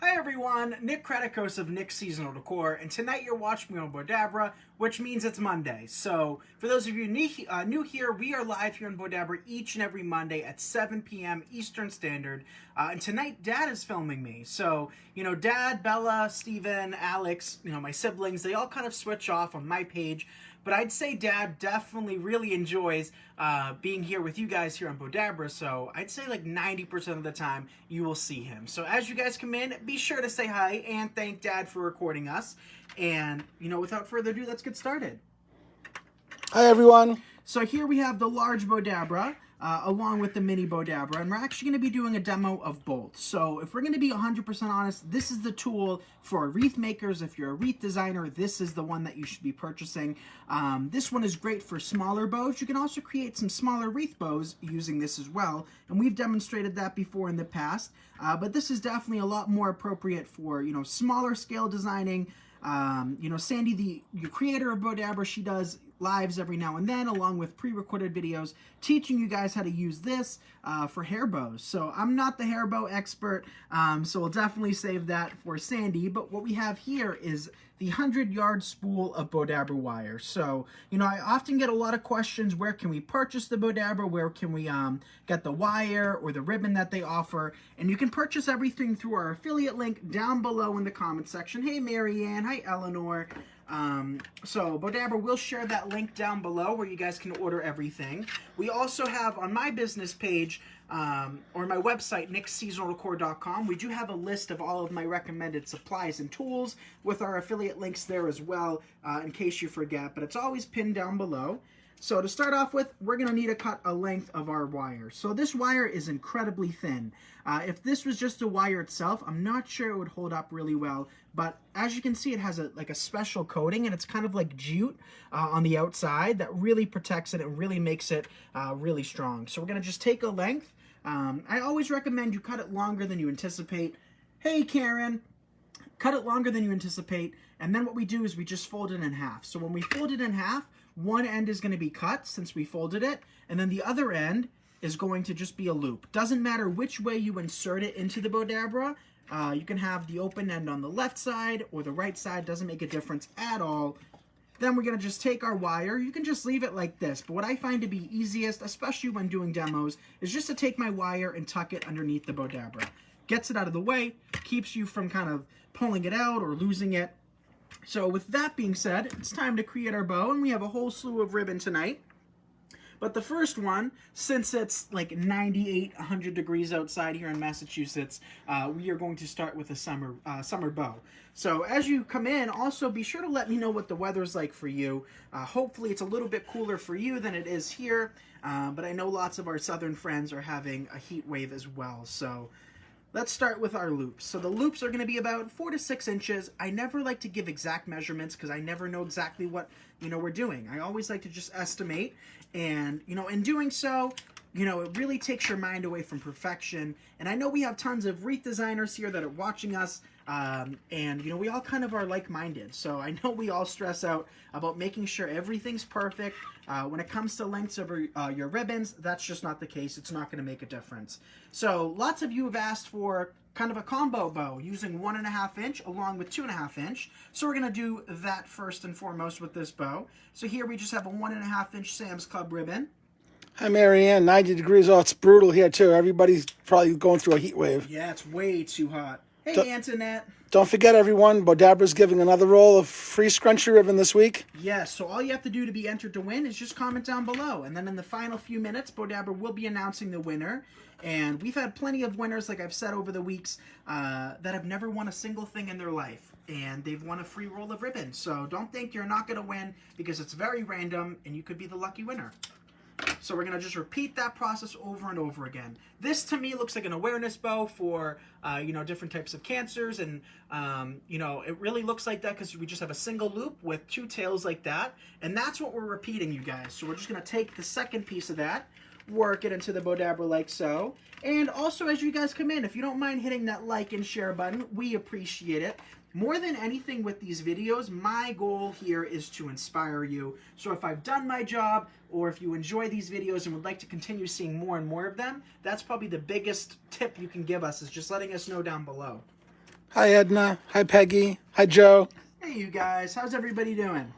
Hi everyone, Nick Kretikos of Nick's Seasonal Decor, and tonight you're watching me on Bowdabra, which means it's Monday. So, for those of you new here, we are live here on Bowdabra each and every Monday at 7 p.m. Eastern Standard. And tonight, Dad is filming me. So, Dad, Bella, Steven, Alex, my siblings, they all kind of switch off on my page. But I'd say Dad definitely really enjoys being here with you guys here on Bowdabra, so I'd say like 90% of the time you will see him. So as you guys come in, be sure to say hi and thank Dad for recording us. And, without further ado, let's get started. Hi, everyone. So here we have the large Bowdabra, along with the mini Bowdabra, and we're actually going to be doing a demo of both. So if we're going to be 100% honest, this is the tool for wreath makers. If you're a wreath designer, this is the one that you should be purchasing. This one is great for smaller bows. You can also create some smaller wreath bows using this as well, and we've demonstrated that before in the past. But this is definitely a lot more appropriate for, smaller scale designing. Sandy, the creator of Bowdabra, she does lives every now and then, along with pre-recorded videos teaching you guys how to use this for hair bows. So I'm not the hair bow expert, so we'll definitely save that for Sandy. But what we have here is the 100-yard spool of Bowdabra wire. So, I often get a lot of questions, where can we purchase the Bowdabra? Where can we get the wire or the ribbon that they offer? And you can purchase everything through our affiliate link down below in the comment section. Hey, Marianne. Hi, Eleanor. So Bowdabra will share that link down below where you guys can order everything. We also have on my business page, or my website, nicksseasonaldecor.com, we do have a list of all of my recommended supplies and tools with our affiliate links there as well, in case you forget, but it's always pinned down below. So to start off with, we're going to need to cut a length of our wire. So this wire is incredibly thin. If this was just the wire itself, I'm not sure it would hold up really well. But as you can see, it has a special coating, and it's kind of like jute on the outside that really protects it and really makes it really strong. So we're going to just take a length. I always recommend you cut it longer than you anticipate. Hey, Karen. Cut it longer than you anticipate. And then what we do is we just fold it in half. So when we fold it in half, one end is going to be cut since we folded it, and then the other end is going to just be a loop. Doesn't matter which way you insert it into the Bowdabra. You can have the open end on the left side or the right side. Doesn't make a difference at all. Then we're going to just take our wire. You can just leave it like this, but what I find to be easiest, especially when doing demos, is just to take my wire and tuck it underneath the Bowdabra. Gets it out of the way, keeps you from kind of pulling it out or losing it. So with that being said, it's time to create our bow, and we have a whole slew of ribbon tonight. But the first one, since it's like 98, 100 degrees outside here in Massachusetts, we are going to start with a summer bow. So as you come in, also be sure to let me know what the weather's like for you. Hopefully it's a little bit cooler for you than it is here, but I know lots of our southern friends are having a heat wave as well. So let's start with our loops. So the loops are going to be about 4 to 6 inches. I never like to give exact measurements because I never know exactly what, we're doing. I always like to just estimate. And, in doing so, it really takes your mind away from perfection. And I know we have tons of wreath designers here that are watching us. And, we all kind of are like-minded. So I know we all stress out about making sure everything's perfect. When it comes to lengths of your ribbons, that's just not the case. It's not going to make a difference. So lots of you have asked for kind of a combo bow using 1.5 inch along with 2.5 inch. So we're going to do that first and foremost with this bow. So here we just have a 1.5 inch Sam's Club ribbon. Hi, Marianne. 90 degrees. Oh, it's brutal here, too. Everybody's probably going through a heat wave. Yeah, it's way too hot. Hey, Antoinette. Don't forget, everyone, Bowdabra's giving another roll of free scrunchy ribbon this week. Yes, so all you have to do to be entered to win is just comment down below. And then in the final few minutes, Bowdabra will be announcing the winner. And we've had plenty of winners, like I've said over the weeks, that have never won a single thing in their life. And they've won a free roll of ribbon. So don't think you're not going to win, because it's very random and you could be the lucky winner. So we're going to just repeat that process over and over again. This, to me, looks like an awareness bow for, different types of cancers. And, it really looks like that because we just have a single loop with 2 tails like that. And that's what we're repeating, you guys. So we're just going to take the second piece of that, work it into the Bowdabra like so. And also, as you guys come in, if you don't mind hitting that like and share button, we appreciate it. More than anything with these videos, my goal here is to inspire you. So if I've done my job, or if you enjoy these videos and would like to continue seeing more and more of them, that's probably the biggest tip you can give us, is just letting us know down below. Hi, Edna. Hi, Peggy. Hi, Joe. Hey, you guys. How's everybody doing?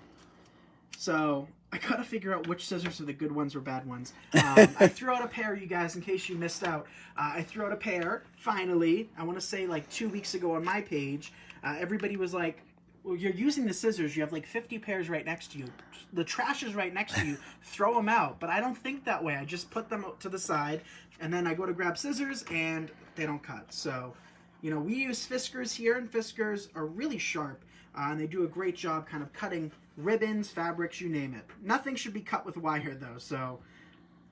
So, I gotta figure out which scissors are the good ones or bad ones. I threw out a pair, you guys, in case you missed out. I threw out a pair, finally. I want to say like 2 weeks ago on my page. Everybody was like, well, you're using the scissors. You have like 50 pairs right next to you. The trash is right next to you. Throw them out. But I don't think that way. I just put them to the side, and then I go to grab scissors, and they don't cut. So, you know, we use Fiskars here, and Fiskars are really sharp, and they do a great job kind of cutting ribbons, fabrics, you name it. Nothing should be cut with wire, though. So,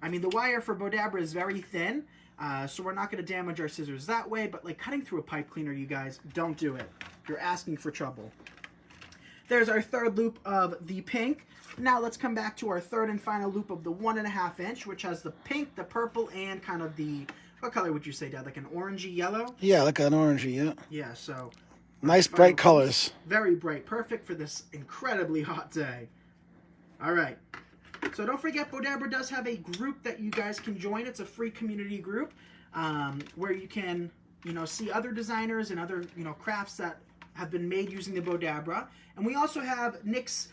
I mean, the wire for Bowdabra is very thin, so we're not going to damage our scissors that way, but like cutting through a pipe cleaner, you guys, don't do it. You're asking for trouble. There's our third loop of the pink. Now let's come back to our third and final loop of the 1.5 inch, which has the pink, the purple, and kind of the, what color would you say, Dad? Like an orangey yellow? Yeah, like an orangey, yeah. Yeah, so. Nice bright colors. Very bright. Perfect for this incredibly hot day. All right. So don't forget, Bowdabra does have a group that you guys can join. It's a free community group where you can, you know, see other designers and other, you know, crafts that have been made using the Bowdabra. And we also have Nick's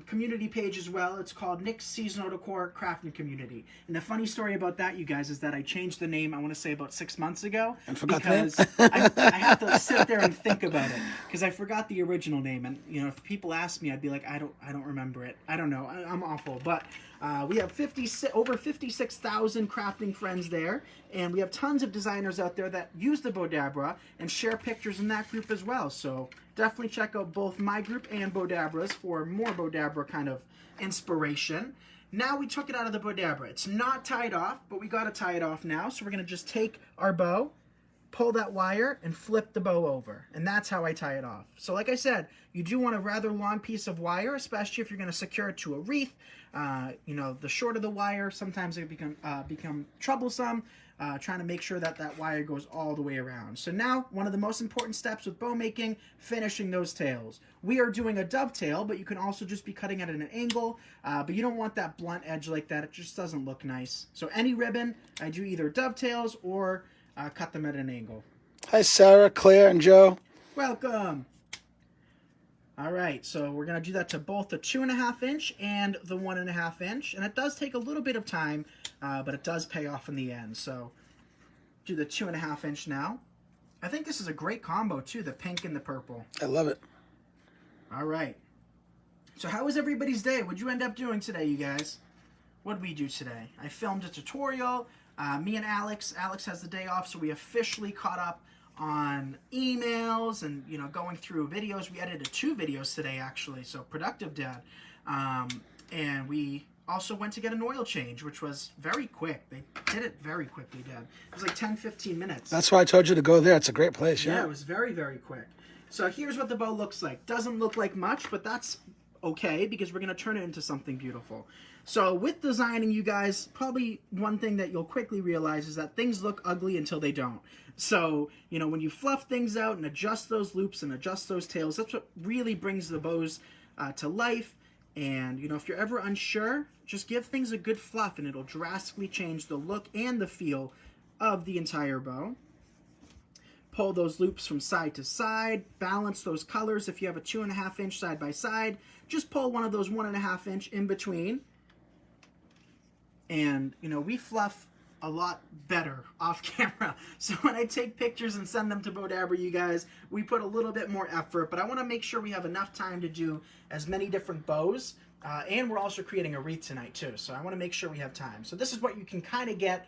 community page as well. It's called Nick's Seasonal Decor Crafting Community. And the funny story about that, you guys, is that I changed the name, I want to say about 6 months ago. And forgot the because I had to sit there and think about it because I forgot the original name. And, you know, if people ask me, I'd be like, I don't remember it. I don't know. I'm awful. But we have over 56,000 crafting friends there. And we have tons of designers out there that use the Bowdabra and share pictures in that group as well. So definitely check out both my group and Bowdabra's for more Bowdabra kind of inspiration. Now we took it out of the Bowdabra. It's not tied off, but we got to tie it off now. So we're going to just take our bow, pull that wire, and flip the bow over. And that's how I tie it off. So like I said, you do want a rather long piece of wire, especially if you're going to secure it to a wreath. You know, the shorter the wire, sometimes it become troublesome. Trying to make sure that that wire goes all the way around. So now, one of the most important steps with bow making, finishing those tails. We are doing a dovetail, but you can also just be cutting it at an angle, but you don't want that blunt edge like that. It just doesn't look nice. So any ribbon, I do either dovetails or cut them at an angle. Hi, Sarah, Claire, and Joe. Welcome. All right, so we're going to do that to both the 2.5 inch and the 1.5 inch. And it does take a little bit of time, but it does pay off in the end. So do the 2.5 inch now. I think this is a great combo too, the pink and the purple. I love it. All right. So how was everybody's day? What'd you end up doing today, you guys? What did we do today? I filmed a tutorial. Me and Alex has the day off, so we officially caught up on emails and, you know, going through videos. We edited 2 videos today, actually, so productive, Dad. And we also went to get an oil change, which was very quick. They did it very quickly, Dad. It was like 10-15 minutes. That's why I told you to go there. It's a great place, yeah. Yeah, it was very, very quick. So here's what the bow looks like. Doesn't look like much, but that's okay because we're going to turn it into something beautiful. So with designing, you guys, probably one thing that you'll quickly realize is that things look ugly until they don't. So, you know, when you fluff things out and adjust those loops and adjust those tails, that's what really brings the bows to life. And, you know, if you're ever unsure, just give things a good fluff and it'll drastically change the look and the feel of the entire bow. Pull those loops from side to side, balance those colors. If you have a 2.5 inch side by side, just pull one of those 1.5 inch in between. And, you know, we fluff a lot better off camera. So when I take pictures and send them to Bowdabra, you guys, we put a little bit more effort, but I want to make sure we have enough time to do as many different bows. And we're also creating a wreath tonight too. So I want to make sure we have time. So this is what you can kind of get.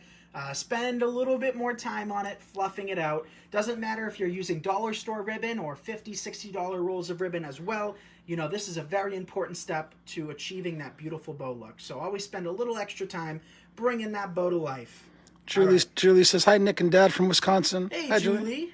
Spend a little bit more time on it, fluffing it out. Doesn't matter if you're using dollar store ribbon or $50, $60 rolls of ribbon as well. You know, this is a very important step to achieving that beautiful bow look. So always spend a little extra time bringing that bow to life. Julie says, hi, Nick and Dad from Wisconsin. Hey, hi, Julie.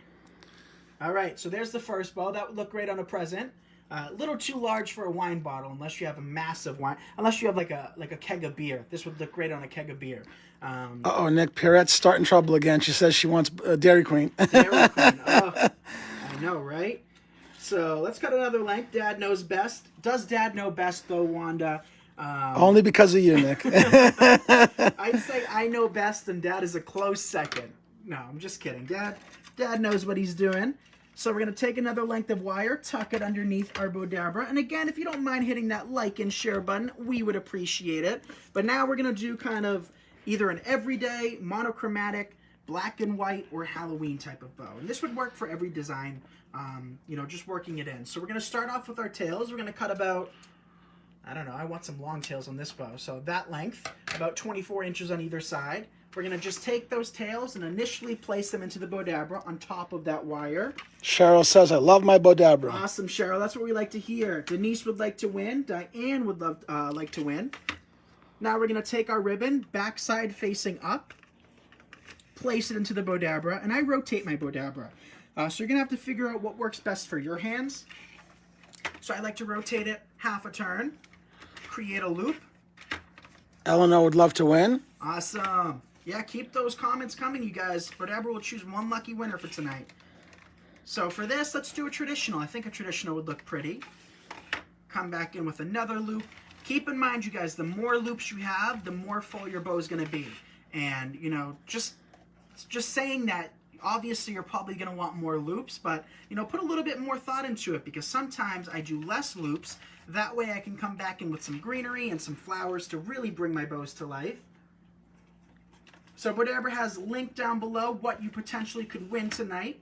All right, so there's the first bow. That would look great on a present. A little too large for a wine bottle unless you have a massive wine. Unless you have like a keg of beer. This would look great on a keg of beer. Uh-oh, Nick, Pierrette's starting trouble again. She says she wants Dairy Queen. Dairy Queen. Oh, I know, right? So let's cut another length. Dad knows best. Does Dad know best, though, Wanda? Only because of you, Nick. I'd say I know best, and Dad is a close second. No, I'm just kidding. Dad knows what he's doing. So we're going to take another length of wire, tuck it underneath our Bowdabra. And again, if you don't mind hitting that like and share button, we would appreciate it. But now we're going to do kind of either an everyday, monochromatic, black and white, or Halloween type of bow. And this would work for every design, you know, just working it in. So we're going to start off with our tails. We're going to cut about, I don't know, I want some long tails on this bow. So that length, about 24 inches on either side. We're going to just take those tails and initially place them into the Bowdabra on top of that wire. Cheryl says, I love my Bowdabra. Awesome, Cheryl. That's what we like to hear. Denise would like to win. Diane would like to win. Now we're going to take our ribbon, backside facing up, place it into the Bowdabra, and I rotate my Bowdabra. So you're going to have to figure out what works best for your hands. So I like to rotate it half a turn, create a loop. Eleanor would love to win. Awesome. Yeah, keep those comments coming, you guys. Bowdabra will choose one lucky winner for tonight. So for this, let's do a traditional. I think a traditional would look pretty. Come back in with another loop. Keep in mind, you guys, the more loops you have, the more full your bow is going to be. And, you know, just saying that, obviously you're probably going to want more loops, but, you know, put a little bit more thought into it, because sometimes I do less loops. That way I can come back in with some greenery and some flowers to really bring my bows to life. So Bowdabra has linked down below what you potentially could win tonight.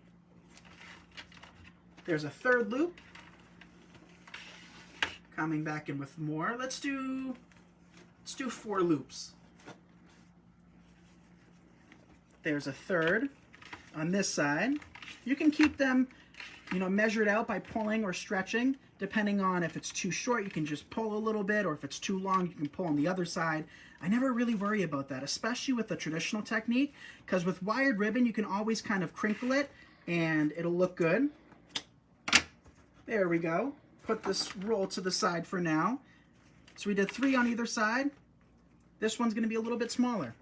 There's a third loop. Coming back in with more. Let's do 4 loops. There's a third on this side. You can keep them, you know, measured out by pulling or stretching. Depending on if it's too short, you can just pull a little bit, or if it's too long, you can pull on the other side. I never really worry about that, especially with the traditional technique, because with wired ribbon, you can always kind of crinkle it, and it'll look good. There we go. Put this roll to the side for now. So we did 3 on either side. This one's going to be a little bit smaller,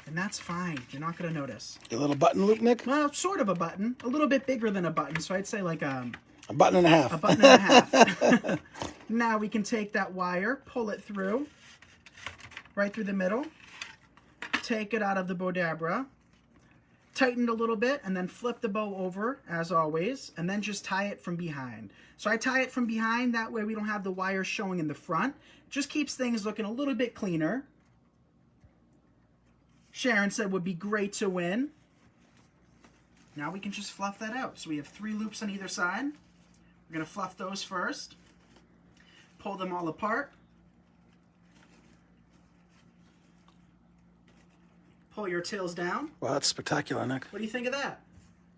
and that's fine. You're not going to notice. Your little button loop, Nick? Well, sort of a button. A little bit bigger than a button, so I'd say like a button and a half. A button and a half. Now we can take that wire, pull it through, right through the middle, take it out of the Bowdabra, tighten it a little bit, and then flip the bow over, as always, and then just tie it from behind. So I tie it from behind, that way we don't have the wire showing in the front. Just keeps things looking a little bit cleaner. Sharon said would be great to win. Now we can just fluff that out. So we have 3 loops on either side. We're going to fluff those first. Pull them all apart. Pull your tails down. Wow, that's spectacular, Nick. What do you think of that?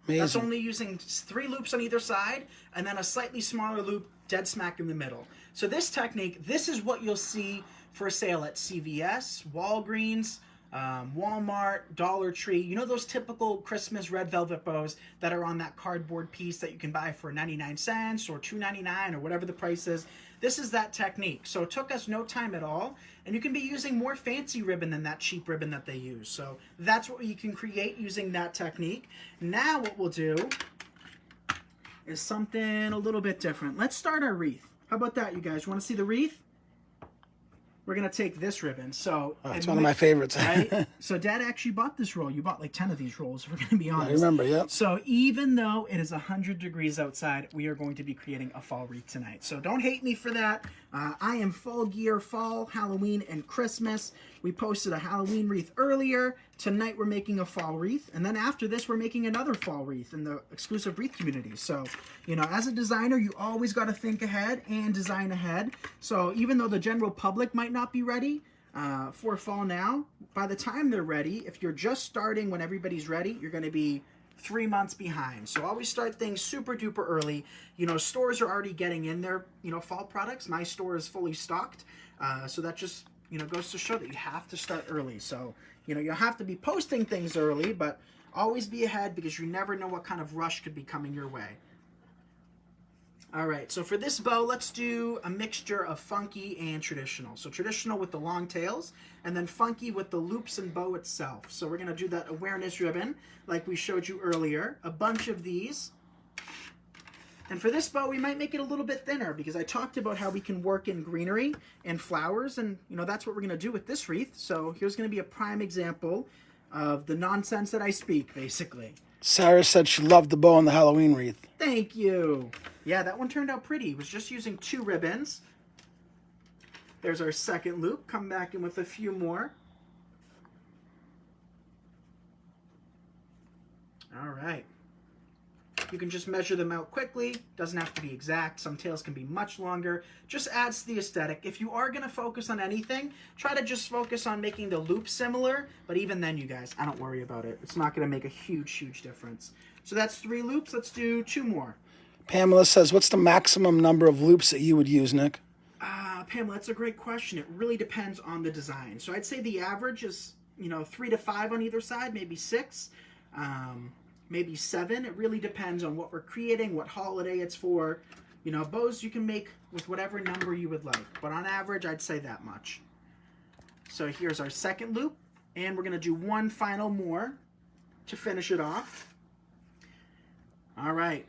Amazing. That's only using 3 loops on either side, and then a slightly smaller loop dead smack in the middle. So this technique, this is what you'll see for sale at CVS, Walgreens, Walmart, Dollar Tree. You know those typical Christmas red velvet bows that are on that cardboard piece that you can buy for 99 cents or $2.99 or whatever the price is? This is that technique. So it took us no time at all, and you can be using more fancy ribbon than that cheap ribbon that they use. So that's what you can create using that technique. Now what we'll do is something a little bit different. Let's start our wreath. How about that, you guys? You want to see the wreath? We're going to take this ribbon. So it's one of my favorites. Right? So Dad actually bought this roll. You bought like 10 of these rolls, if we're going to be honest. I remember, yep. So even though it is 100 degrees outside, we are going to be creating a fall wreath tonight. So don't hate me for that. I am full gear, fall, Halloween, and Christmas. We posted a Halloween wreath earlier. Tonight we're making a fall wreath. And then after this, we're making another fall wreath in the exclusive wreath community. So, you know, as a designer, you always got to think ahead and design ahead. So even though the general public might not be ready for fall now, by the time they're ready, if you're just starting when everybody's ready, you're going to be 3 months behind. So always start things super duper early. You know, stores are already getting in their, you know, fall products. My store is fully stocked. So that just, you know, goes to show that you have to start early. So, you know, you'll have to be posting things early, but always be ahead because you never know what kind of rush could be coming your way. All right, so for this bow, let's do a mixture of funky and traditional. So traditional with the long tails, and then funky with the loops and bow itself. So we're going to do that awareness ribbon like we showed you earlier. A bunch of these. And for this bow, we might make it a little bit thinner because I talked about how we can work in greenery and flowers, and you know that's what we're going to do with this wreath. So here's going to be a prime example of the nonsense that I speak, basically. Sarah said she loved the bow on the Halloween wreath. Thank you. Yeah, that one turned out pretty. It was just using 2 ribbons. There's our second loop. Come back in with a few more. All right. You can just measure them out quickly. Doesn't have to be exact. Some tails can be much longer. Just adds to the aesthetic. If you are going to focus on anything, try to just focus on making the loop similar. But even then, you guys, I don't worry about it. It's not going to make a huge, huge difference. So that's 3 loops. Let's do 2 more. Pamela says, what's the maximum number of loops that you would use, Nick? Pamela, that's a great question. It really depends on the design. So I'd say the average is, 3 to 5 on either side, maybe 6. Maybe 7. It really depends on what we're creating, what holiday it's for. Bows you can make with whatever number you would like. But on average, I'd say that much. So here's our second loop. And we're going to do 1 final more to finish it off. All right.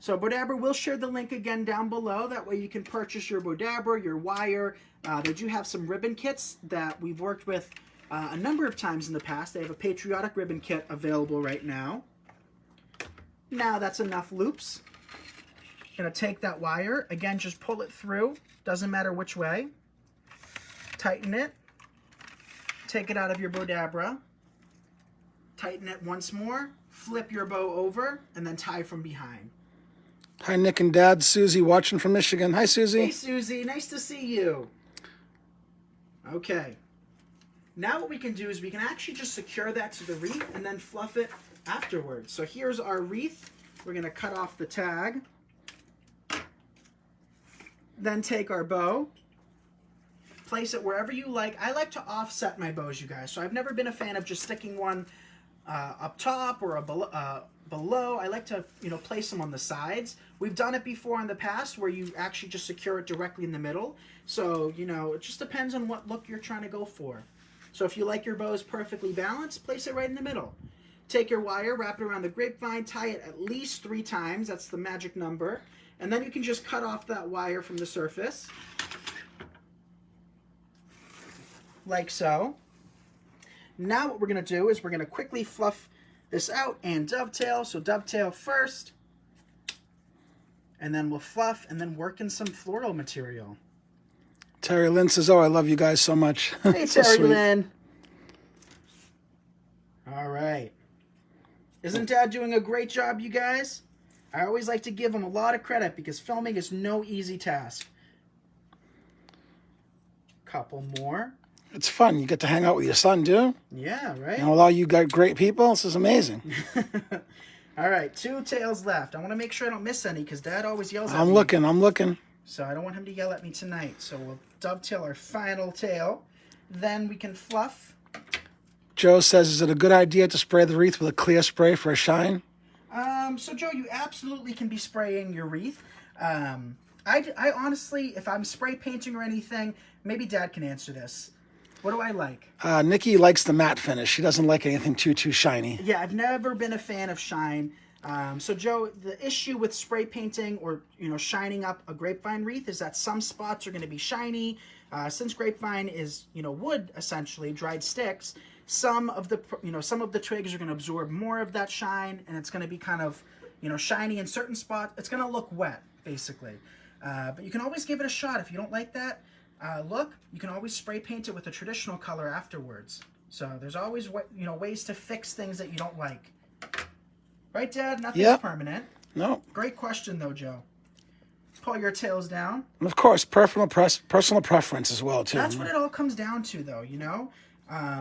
So Bowdabra, we'll share the link again down below. That way you can purchase your Bowdabra, your wire. They do have some ribbon kits that we've worked with a number of times in the past. They have a patriotic ribbon kit available right now. Now that's enough loops. Gonna take that wire, again, just pull it through. Doesn't matter which way. Tighten it. Take it out of your Bowdabra. Tighten it once more. Flip your bow over, and then tie from behind. Hi, Nick and Dad. Susie watching from Michigan. Hi, Susie. Hey, Susie. Nice to see you. Okay. Now what we can do is we can actually just secure that to the wreath and then fluff it afterwards. So here's our wreath. We're going to cut off the tag. Then take our bow. Place it wherever you like. I like to offset my bows, you guys. So I've never been a fan of just sticking one up top or below. I like to, place them on the sides. We've done it before in the past where you actually just secure it directly in the middle. So, it just depends on what look you're trying to go for. So if you like your bows perfectly balanced, place it right in the middle. Take your wire, wrap it around the grapevine, tie it at least 3 times. That's the magic number. And then you can just cut off that wire from the surface. Like so. Now what we're going to do is we're going to quickly fluff this out and dovetail. So dovetail first. And then we'll fluff and then work in some floral material. Terry Lynn says, oh, I love you guys so much. Hey, So Terry sweet. Lynn. All right. Isn't Dad doing a great job, you guys? I always like to give him a lot of credit because filming is no easy task. Couple more. It's fun. You get to hang out with your son, too. Yeah, right? And with all you got great people, this is amazing. All right, 2 tails left. I want to make sure I don't miss any because Dad always yells at me. I'm looking. So I don't want him to yell at me tonight. So we'll dovetail our final tail. Then we can fluff. Joe says, is it a good idea to spray the wreath with a clear spray for a shine? So Joe, you absolutely can be spraying your wreath. I honestly, if I'm spray painting or anything, maybe Dad can answer this. What do I like? Nikki likes the matte finish. She doesn't like anything too shiny. Yeah, I've never been a fan of shine. So Joe, the issue with spray painting or shining up a grapevine wreath is that some spots are going to be shiny. Since grapevine is wood essentially, dried sticks, some of the twigs are going to absorb more of that shine, and it's going to be kind of shiny in certain spots. It's going to look wet basically. But you can always give it a shot if you don't like that look. You can always spray paint it with a traditional color afterwards. So there's always ways to fix things that you don't like. Right, Dad? Nothing's permanent. No. Great question, though, Joe. Pull your tails down. And of course, personal preference as well, too. That's what it all comes down to, though,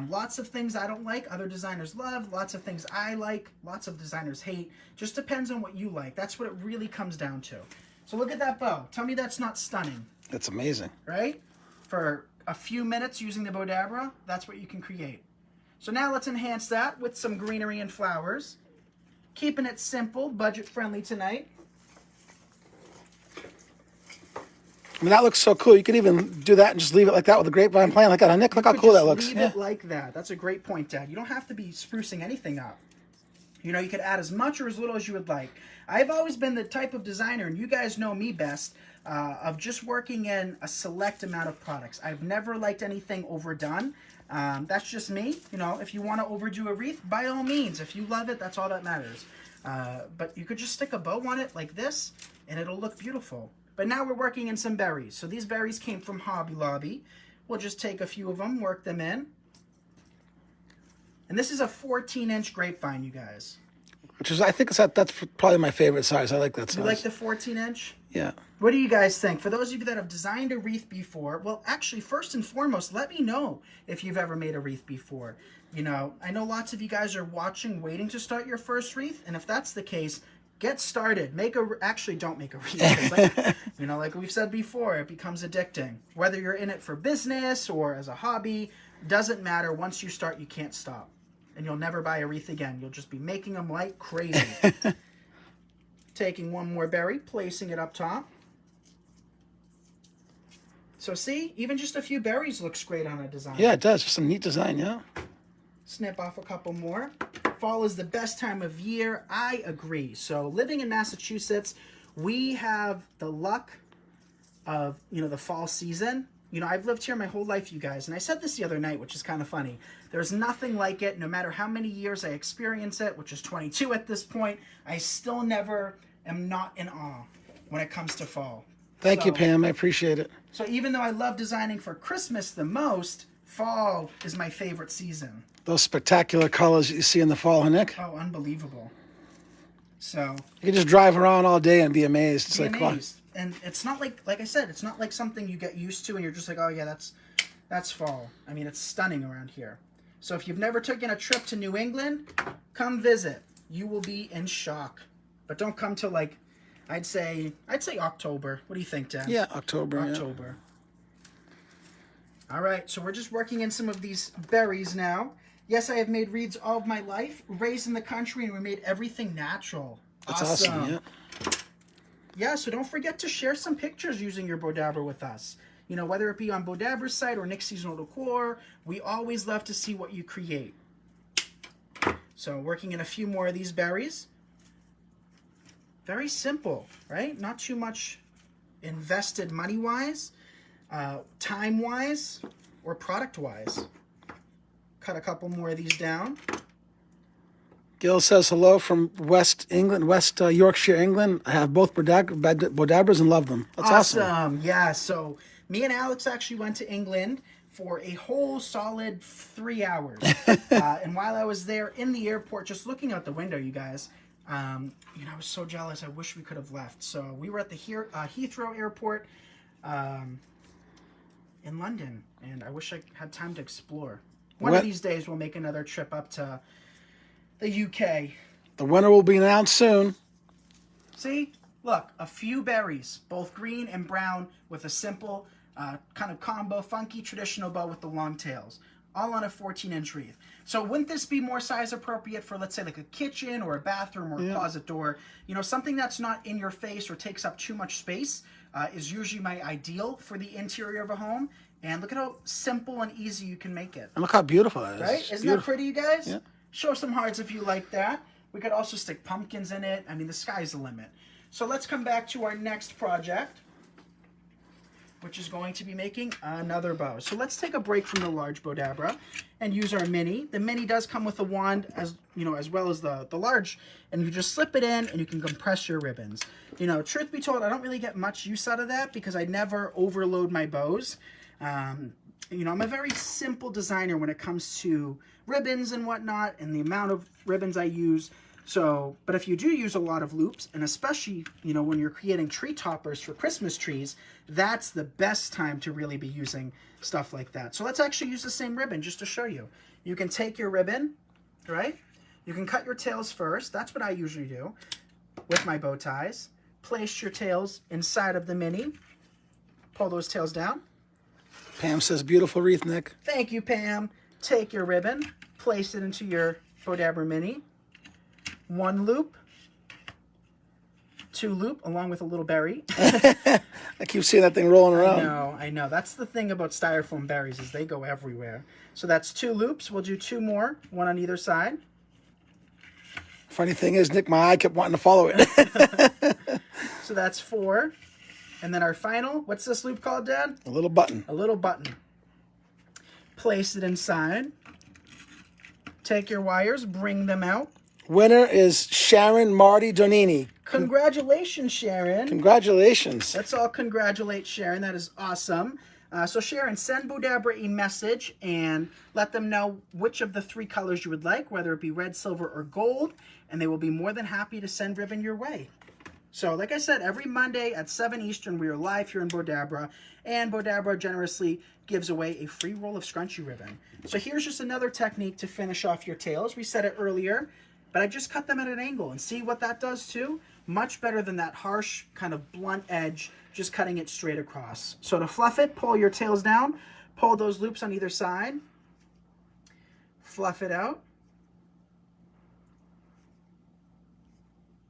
Lots of things I don't like, other designers love. Lots of things I like, lots of designers hate. Just depends on what you like. That's what it really comes down to. So look at that bow. Tell me that's not stunning. That's amazing. Right? For a few minutes using the Bowdabra, that's what you can create. So now let's enhance that with some greenery and flowers. Keeping it simple, budget-friendly tonight. I mean, that looks so cool. You could even do that and just leave it like that with the grapevine playing like that. Nick, look how cool that looks. Leave it like that. That's a great point, Dad. You don't have to be sprucing anything up. You could add as much or as little as you would like. I've always been the type of designer, and you guys know me best, of just working in a select amount of products. I've never liked anything overdone. That's just me. If you want to overdo a wreath, by all means. If you love it, that's all that matters. But you could just stick a bow on it like this, and it'll look beautiful. But now we're working in some berries. So these berries came from Hobby Lobby. We'll just take a few of them, work them in. And this is a 14-inch grapevine, you guys. Which is, I think that's probably my favorite size. I like that size. You like the 14-inch? Yeah. What do you guys think? For those of you that have designed a wreath before, well, actually, first and foremost, let me know if you've ever made a wreath before. You know, I know lots of you guys are watching, waiting to start your first wreath, and if that's the case, get started. Actually, don't make a wreath. Like, you know, like we've said before, it becomes addicting. Whether you're in it for business or as a hobby, doesn't matter. Once you start, you can't stop. And you'll never buy a wreath again. You'll just be making them like crazy. Taking one more berry, placing it up top. So see, even just a few berries looks great on a design. Yeah, it does. It's a neat design, yeah. Snip off a couple more. Fall is the best time of year. I agree. So living in Massachusetts, we have the luck of, you know, the fall season. You know, I've lived here my whole life, you guys, and I said this the other night, which is kind of funny. There's nothing like it. No matter how many years I experience it, which is 22 at this point, I still never am not in awe when it comes to fall. Thank you, Pam. I appreciate it. So even though I love designing for Christmas the most, fall is my favorite season. Those spectacular colors that you see in the fall, huh, Nick? Oh, unbelievable. So you can just drive around all day and be amazed. It's like, amazed. And it's not like I said, it's not like something you get used to and you're just like, oh yeah, that's fall. I mean, it's stunning around here. So if you've never taken a trip to New England, come visit. You will be in shock. But don't come till like, I'd say October. What do you think, Dan? Yeah, October. October. Yeah. All right, so we're just working in some of these berries now. Yes, I have made wreaths all of my life. Raised in the country, and we made everything natural. That's awesome, yeah. Yeah, so don't forget to share some pictures using your Bowdabra with us. You know, whether it be on Bowdabra's site or Nick's Seasonal Decor, we always love to see what you create. So working in a few more of these berries. Very simple, right? Not too much invested money-wise, time-wise, or product-wise. Cut a couple more of these down. Gil says hello from West England, West Yorkshire, England. I have both Bowdabras and love them. That's awesome. Yeah, so me and Alex actually went to England for a whole solid 3 hours. And while I was there in the airport, just looking out the window, you guys, you know, I was so jealous. I wish we could have left. So we were at the Heathrow Airport in London, and I wish I had time to explore. One of these days, we'll make another trip up to the UK. The winner will be announced soon. See? Look, a few berries, both green and brown, with a simple kind of combo, funky, traditional bow with the long tails. All on a 14-inch wreath. So wouldn't this be more size appropriate for, let's say, like a kitchen or a bathroom or a closet door? You know, something that's not in your face or takes up too much space is usually my ideal for the interior of a home. And look at how simple and easy you can make it. And look how beautiful it is. Right? Isn't that pretty, you guys? Yeah. Show some hearts if you like that. We could also stick pumpkins in it. I mean, the sky's the limit. So let's come back to our next project, which is going to be making another bow. So let's take a break from the large Bowdabra and use our mini. The mini does come with a wand, as you know, as well as the large, and you just slip it in and you can compress your ribbons. You know, truth be told, I don't really get much use out of that because I never overload my bows. You know, I'm a very simple designer when it comes to ribbons and whatnot and the amount of ribbons I use. So, but if you do use a lot of loops, and especially, you know, when you're creating tree toppers for Christmas trees, that's the best time to really be using stuff like that. So let's actually use the same ribbon just to show you. You can take your ribbon, right? You can cut your tails first. That's what I usually do with my bow ties. Place your tails inside of the mini. Pull those tails down. Pam says, beautiful wreath, Nick. Thank you, Pam. Take your ribbon, place it into your Bowdabra mini. 1 loop, 2 loop, along with a little berry. I keep seeing that thing rolling around. I know. That's the thing about styrofoam berries is they go everywhere. So that's 2 loops. We'll do 2 more, 1 on either side. Funny thing is, Nick, my eye kept wanting to follow it. So that's 4. And then our final, what's this loop called, Dad? A little button. A little button. Place it inside. Take your wires, bring them out. Winner is Sharon Marty Donini. Congratulations, Sharon. Congratulations. Let's all congratulate Sharon. That is awesome. So Sharon, send Bowdabra a message and let them know which of the 3 colors you would like, whether it be red, silver, or gold, and they will be more than happy to send ribbon your way. So like I said, every Monday at 7 Eastern, we are live here in Bowdabra, and Bowdabra generously gives away a free roll of scrunchy ribbon. So here's just another technique to finish off your tails. We said it earlier, but I just cut them at an angle, and see what that does too? Much better than that harsh, kind of blunt edge, just cutting it straight across. So to fluff it, pull your tails down, pull those loops on either side, fluff it out,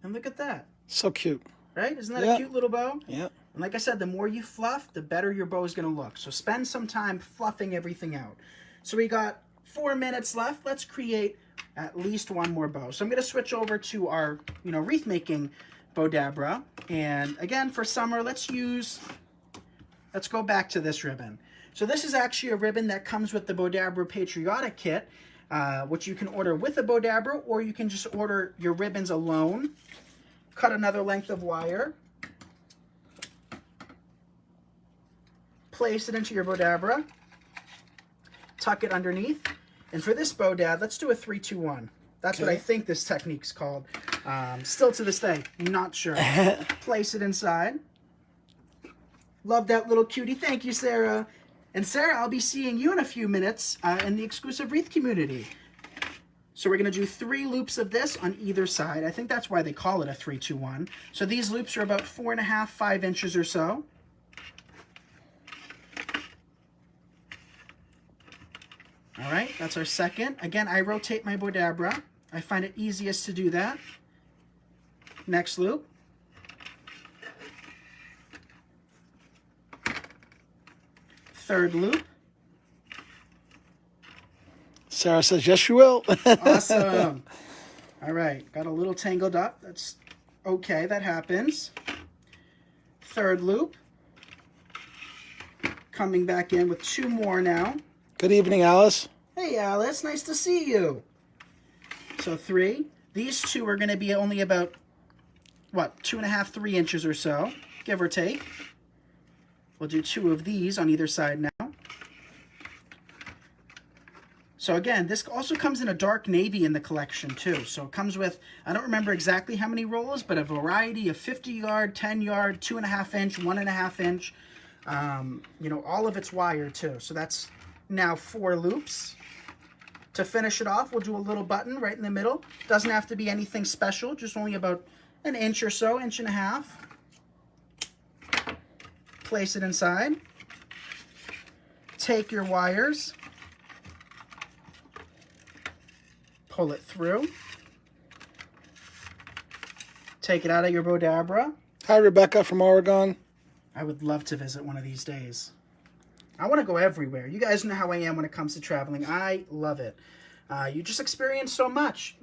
and look at that. So cute. Right? Isn't that a cute little bow? Yeah. And like I said, the more you fluff, the better your bow is going to look. So spend some time fluffing everything out. So we got 4 minutes left. Let's create at least 1 more bow. So I'm going to switch over to our, wreath making Bowdabra. And again, for summer, let's go back to this ribbon. So this is actually a ribbon that comes with the Bowdabra Patriotic Kit, which you can order with a Bowdabra, or you can just order your ribbons alone. Cut another length of wire. Place it into your Bowdabra. Tuck it underneath. And for this Bowdad, let's do a 3-2-1. That's what I think this technique's called. Still to this day, not sure. Place it inside. Love that little cutie. Thank you, Sarah. And Sarah, I'll be seeing you in a few minutes in the exclusive wreath community. So we're going to do 3 loops of this on either side. I think that's why they call it a 3-2-1. So these loops are about 4.5, 5 inches or so. All right, that's our second. Again, I rotate my Bowdabra. I find it easiest to do that. Next loop. Third loop. Sarah says, yes, you will. Awesome. All right, got a little tangled up. That's okay, that happens. Third loop. Coming back in with 2 more now. Good evening, Alice. Hey, Alice, nice to see you. So 3. These 2 are going to be only about, 2.5, 3 inches or so, give or take. We'll do 2 of these on either side now. So again, this also comes in a dark navy in the collection too. So it comes with, I don't remember exactly how many rolls, but a variety of 50 yard, 10 yard, 2.5 inch, 1.5 inch. All of it's wire too. So that's now 4 loops. To finish it off, we'll do a little button right in the middle. Doesn't have to be anything special, just only about an inch or so, 1.5 inches. Place it inside. Take your wires. Pull it through. Take it out of your Bowdabra. Hi, Rebecca from Oregon. I would love to visit one of these days. I want to go everywhere. You guys know how I am when it comes to traveling. I love it. You just experience so much,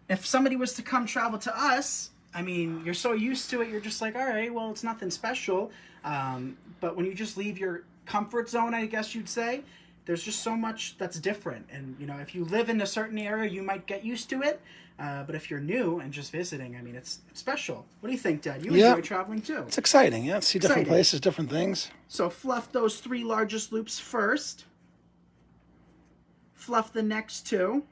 If somebody was to come travel to us, I mean, you're so used to it, you're just like, all right, well, it's nothing special. But when you just leave your comfort zone, I guess you'd say, there's just so much that's different. And, if you live in a certain area, you might get used to it. But if you're new and just visiting, I mean, it's special. What do you think, Dad? You enjoy traveling too. It's exciting, yeah. See different places, different things. So fluff those 3 largest loops first. Fluff the next 2.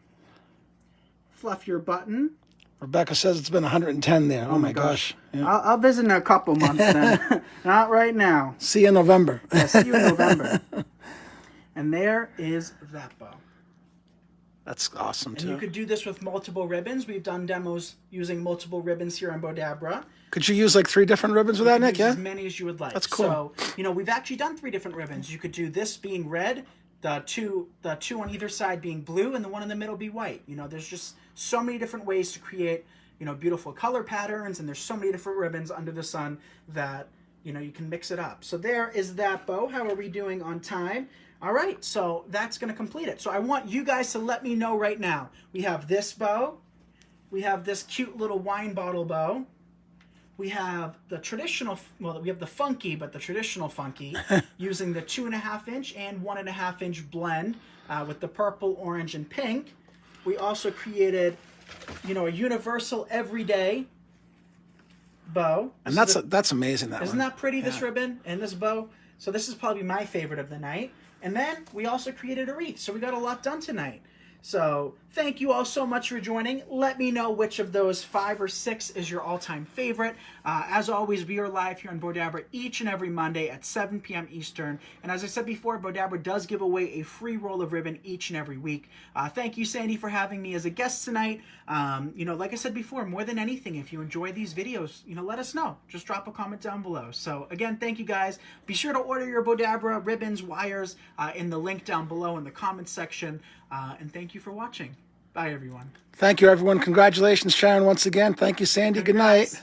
Fluff your button. Rebecca says it's been 110 there. Oh my gosh. Yeah. I'll visit in a couple months then. Not right now. See you in November. Yeah, see you in November. And there is that bow. That's awesome, too. And you could do this with multiple ribbons. We've done demos using multiple ribbons here on Bowdabra. Could you use like 3 different ribbons with that, Nick? Yeah? As many as you would like. That's cool. So, we've actually done 3 different ribbons. You could do this being red, the two on either side being blue, and the one in the middle be white. There's just so many different ways to create, beautiful color patterns, and there's so many different ribbons under the sun that, you can mix it up. So there is that bow. How are we doing on time? All right, so that's going to complete it. So I want you guys to let me know right now. We have this bow. We have this cute little wine bottle bow. We have the traditional, we have the funky, but the traditional funky, using the 2.5 inch and 1.5 inch blend with the purple, orange, and pink. We also created you know, a universal everyday bow. And that's amazing. Isn't that pretty, this ribbon and this bow? So this is probably my favorite of the night. And then we also created a wreath. So we got a lot done tonight. So thank you all so much for joining. Let me know which of those 5 or 6 is your all-time favorite. As always, we are live here on Bowdabra each and every Monday at 7 p.m. Eastern. And as I said before, Bowdabra does give away a free roll of ribbon each and every week. Thank you, Sandy, for having me as a guest tonight. You know, like I said before, more than anything, if you enjoy these videos, you know, let us know. Just drop a comment down below. So again, thank you guys. Be sure to order your Bowdabra ribbons, wires in the link down below in the comments section. And thank you for watching. Bye, everyone. Thank you, everyone. Congratulations, Sharon, once again. Thank you, Sandy. Good night.